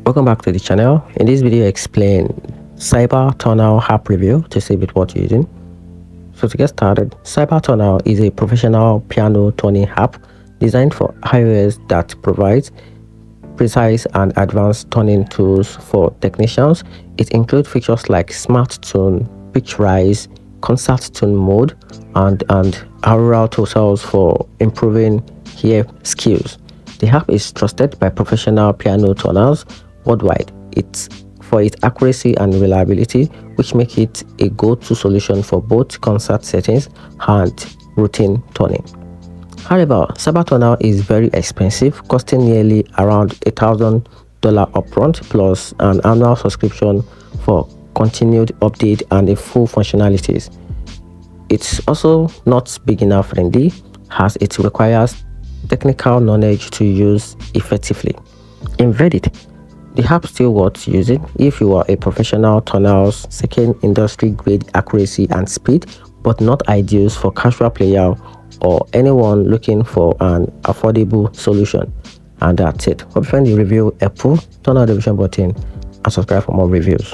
Welcome back to the channel. In this video, I explain CYBERTUNER app review to see with what you're using. So to get started, CYBERTUNER is a professional piano tuning app designed for iOS that provides precise and advanced tuning tools for technicians. It includes features like Smart Tune, Pitch Rise, Concert Tune Mode, and aural tools for improving ear skills. The app is trusted by professional piano tuners worldwide. It's for its accuracy and reliability, which make it a go-to solution for both concert settings and routine tuning. However, CYBERTUNER is very expensive, costing nearly around $1,000 upfront plus an annual subscription for continued update and the full functionalities. It's also not beginner friendly, as it requires technical knowledge to use effectively. In verdict, the app still worth using if you are a professional tuner seeking industry-grade accuracy and speed, but not ideal for casual player or anyone looking for an affordable solution. And that's it. Hope you find the review helpful. Turn on the notification button and subscribe for more reviews.